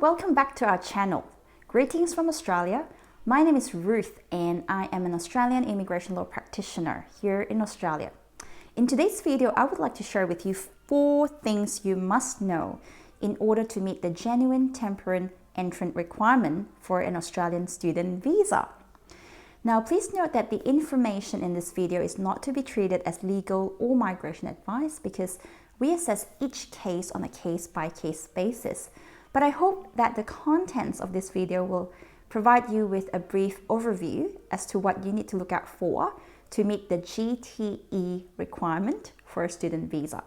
welcome back to our channel. Greetings from Australia. My name is Ruth and I am an Australian immigration law practitioner here in Australia. In today's video, I would like to share with you 4 things you must know in order to meet the genuine temporary entrant requirement for an Australian student visa. Now, please note that the information in this video is not to be treated as legal or migration advice because we assess each case on a case-by-case basis. But I hope that the contents of this video will provide you with a brief overview as to what you need to look out for to meet the GTE requirement for a student visa.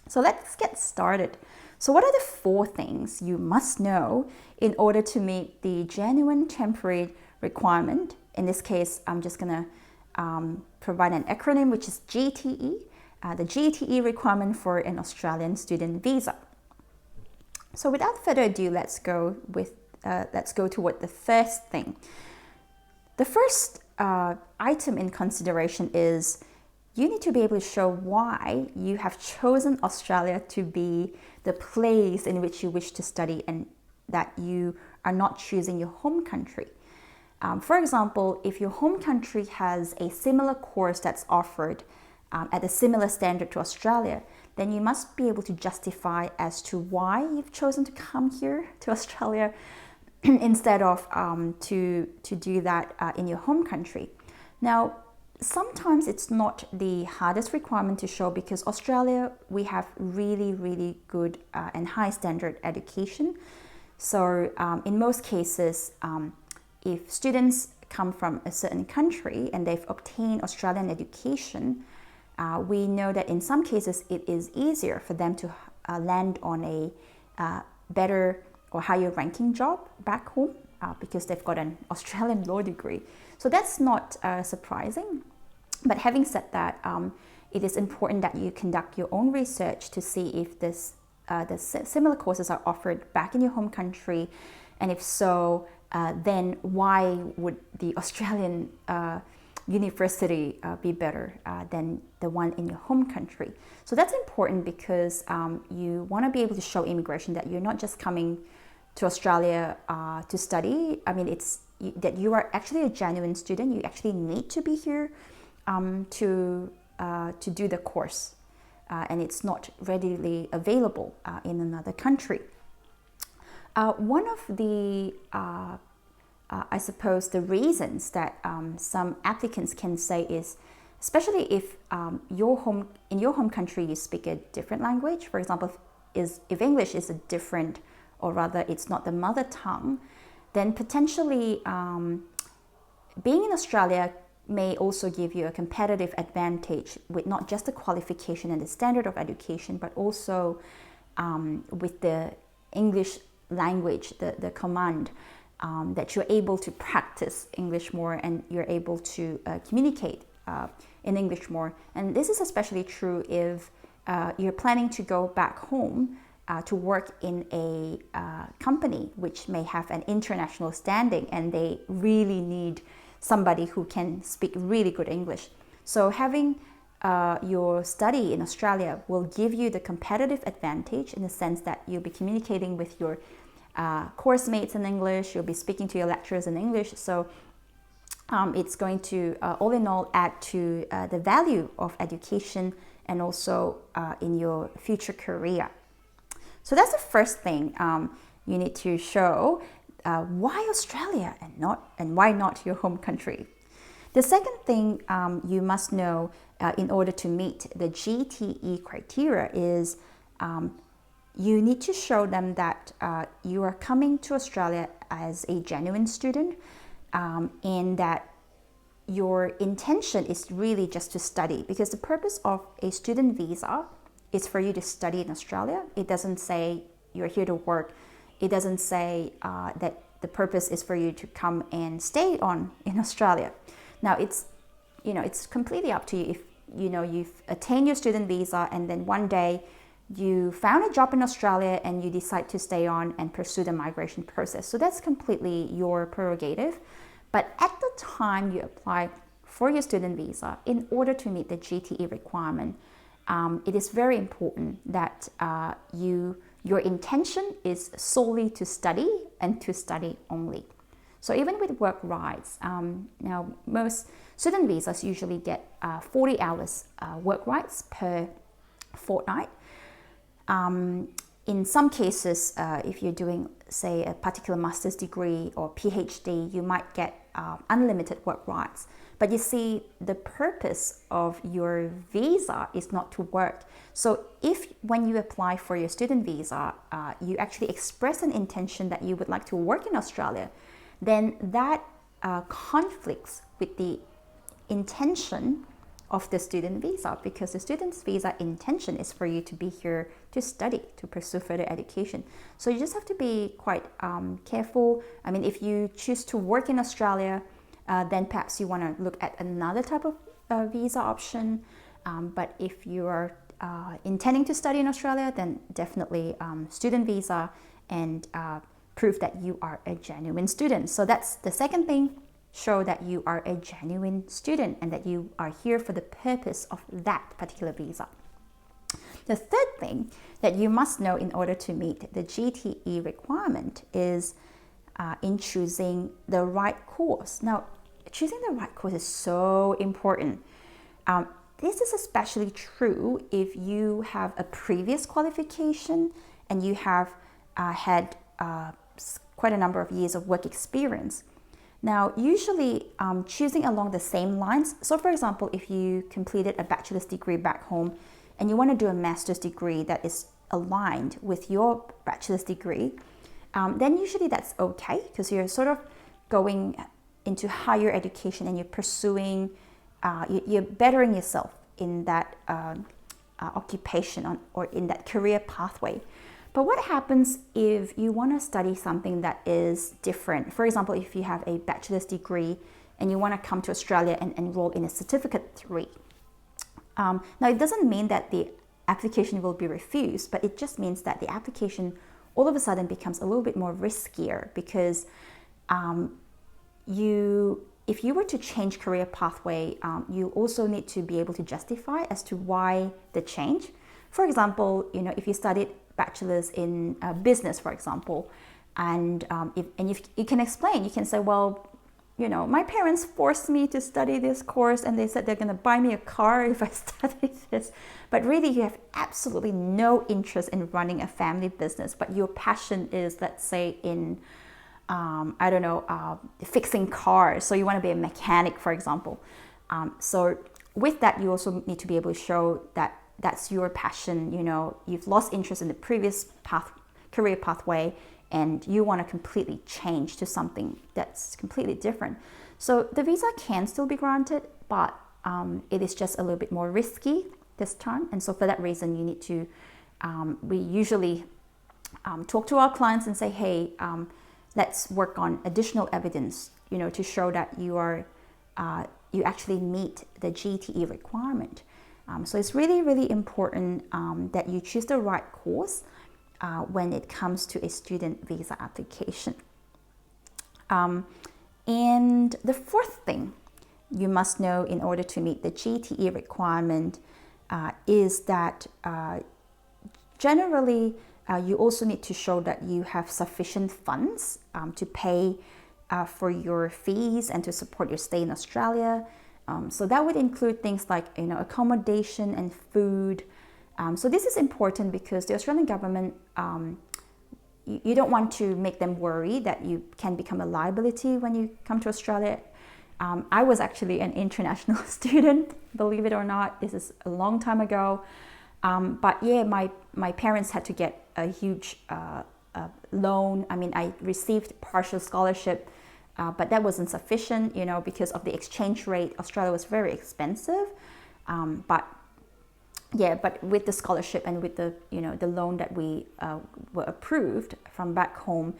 So let's get started. So what are the 4 things you must know in order to meet the genuine temporary requirement? In this case, I'm just going to provide an acronym, which is GTE, the GTE requirement for an Australian student visa. So without further ado, let's go toward the first thing. The first item in consideration is you need to be able to show why you have chosen Australia to be the place in which you wish to study and that you are not choosing your home country. For example, if your home country has a similar course that's offered at a similar standard to Australia, then you must be able to justify as to why you've chosen to come here to Australia instead of to do that in your home country. Now, sometimes it's not the hardest requirement to show because Australia, we have really good and high standard education. So in most cases, if students come from a certain country and they've obtained Australian education, we know that in some cases it is easier for them to land on a better or higher ranking job back home because they've got an Australian law degree. So that's not surprising. But having said that, it is important that you conduct your own research to see if the similar courses are offered back in your home country, and if so, then why would the Australian university be better than the one in your home country? So that's important because you want to be able to show immigration that you're not just coming to Australia to study. I mean, that you are actually a genuine student. You actually need to be here to do the course, and it's not readily available in another country. One of the I suppose the reasons that some applicants can say is, especially if in your home country you speak a different language, for example, if English is a different, or rather it's not the mother tongue, then potentially being in Australia may also give you a competitive advantage with not just the qualification and the standard of education, but also with the English language, the command. That you're able to practice English more and you're able to communicate in English more. And this is especially true if you're planning to go back home to work in a company which may have an international standing and they really need somebody who can speak really good English. So having your study in Australia will give you the competitive advantage in the sense that you'll be communicating with your course mates in English, you'll be speaking to your lecturers in English, so it's going to all in all add to the value of education and also in your future career. So that's the first thing you need to show, why Australia and why not your home country. The second thing you must know in order to meet the GTE criteria is you need to show them that you are coming to Australia as a genuine student and that your intention is really just to study, because the purpose of a student visa is for you to study in Australia. It doesn't say you're here to work. It doesn't say that the purpose is for you to come and stay on in Australia. Now it's completely up to you if you've attained your student visa and then one day you found a job in Australia and you decide to stay on and pursue the migration process. So that's completely your prerogative. But at the time you apply for your student visa, in order to meet the GTE requirement, it is very important that you your intention is solely to study and to study only. So even with work rights, now most student visas usually get 40 hours work rights per fortnight. In some cases, if you're doing, say, a particular master's degree or PhD, you might get unlimited work rights. But you see, the purpose of your visa is not to work. So if when you apply for your student visa, you actually express an intention that you would like to work in Australia, then that conflicts with the intention of the student visa, because the student's visa intention is for you to be here to study, to pursue further education. So you just have to be quite careful. I mean, if you choose to work in Australia, then perhaps you want to look at another type of visa option. But if you are intending to study in Australia, then definitely student visa and prove that you are a genuine student. So that's the second thing. Show that you are a genuine student and that you are here for the purpose of that particular visa. The third thing that you must know in order to meet the GTE requirement is in choosing the right course. Now, choosing the right course is so important. This is especially true if you have a previous qualification and you have had quite a number of years of work experience. Now, usually choosing along the same lines. So for example, if you completed a bachelor's degree back home and you want to do a master's degree that is aligned with your bachelor's degree, then usually that's okay, because you're sort of going into higher education and you're pursuing, you're bettering yourself in that occupation or in that career pathway. But what happens if you want to study something that is different? For example, if you have a bachelor's degree and you want to come to Australia and enroll in a certificate 3. Now, it doesn't mean that the application will be refused, but it just means that the application all of a sudden becomes a little bit more riskier, because if you were to change career pathway, you also need to be able to justify as to why the change. For example, if you studied bachelor's in business, for example, and if you can explain, you can say, well, my parents forced me to study this course and they said they're going to buy me a car if I study this. But really, you have absolutely no interest in running a family business, but your passion is, let's say, in fixing cars. So you want to be a mechanic, for example. So with that, you also need to be able to show that that's your passion. You've lost interest in the previous career pathway and you want to completely change to something that's completely different. So the visa can still be granted, but it is just a little bit more risky this time. And so for that reason, you need to, we usually talk to our clients and say, hey, let's work on additional evidence, to show that you actually meet the GTE requirement. So it's really, really important that you choose the right course when it comes to a student visa application. And the fourth thing you must know in order to meet the GTE requirement is that generally you also need to show that you have sufficient funds to pay for your fees and to support your stay in Australia. So that would include things like accommodation and food. So this is important because the Australian government, you don't want to make them worry that you can become a liability when you come to Australia. I was actually an international student, believe it or not. This is a long time ago. But yeah, my parents had to get a huge loan. I mean, I received partial scholarship, but that wasn't sufficient, because of the exchange rate. Australia was very expensive. But with the scholarship and with the the loan that we were approved from back home,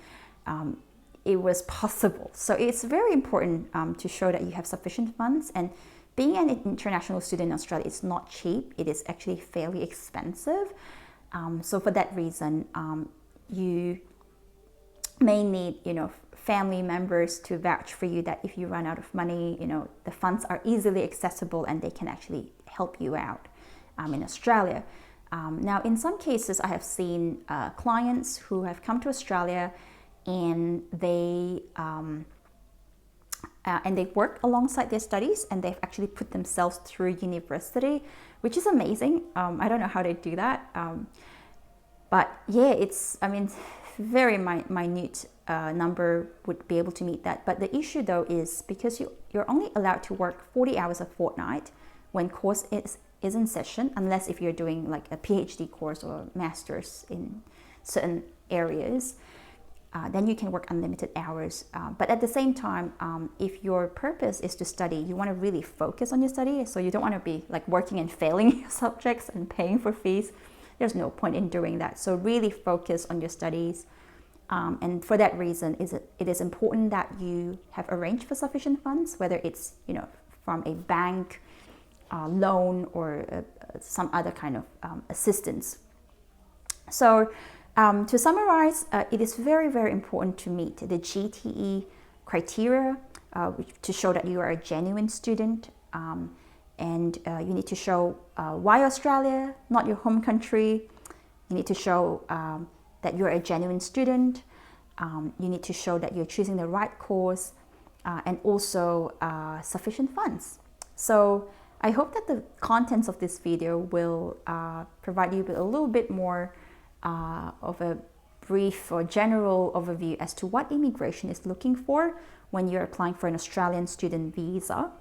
it was possible. So it's very important to show that you have sufficient funds. And being an international student in Australia is not cheap. It is actually fairly expensive. So for that reason, you may need family members to vouch for you that if you run out of money, the funds are easily accessible and they can actually help you out in Australia. Now, in some cases, I have seen clients who have come to Australia and they work alongside their studies, and they've actually put themselves through university, which is amazing. I don't know how they do that. But yeah, very minute number would be able to meet that. But the issue though is because you're only allowed to work 40 hours a fortnight when course is in session, unless if you're doing like a PhD course or master's in certain areas, then you can work unlimited hours. But at the same time, if your purpose is to study, you want to really focus on your study. So you don't want to be like working and failing your subjects and paying for fees. There's no point in doing that. So really focus on your studies. And for that reason, it is important that you have arranged for sufficient funds, whether it's from a bank, loan, or some other kind of assistance. So to summarize, it is very, very important to meet the GTE criteria to show that you are a genuine student. And you need to show why Australia, not your home country. You need to show that you're a genuine student. You need to show that you're choosing the right course, and also sufficient funds. So I hope that the contents of this video will provide you with a little bit more of a brief or general overview as to what immigration is looking for when you're applying for an Australian student visa.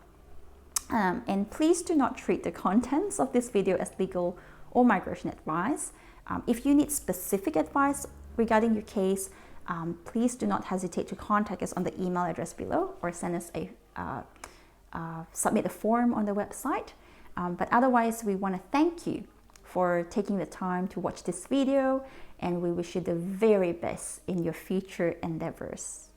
And please do not treat the contents of this video as legal or migration advice. If you need specific advice regarding your case, please do not hesitate to contact us on the email address below, or send us submit a form on the website. But otherwise, we want to thank you for taking the time to watch this video, and we wish you the very best in your future endeavors.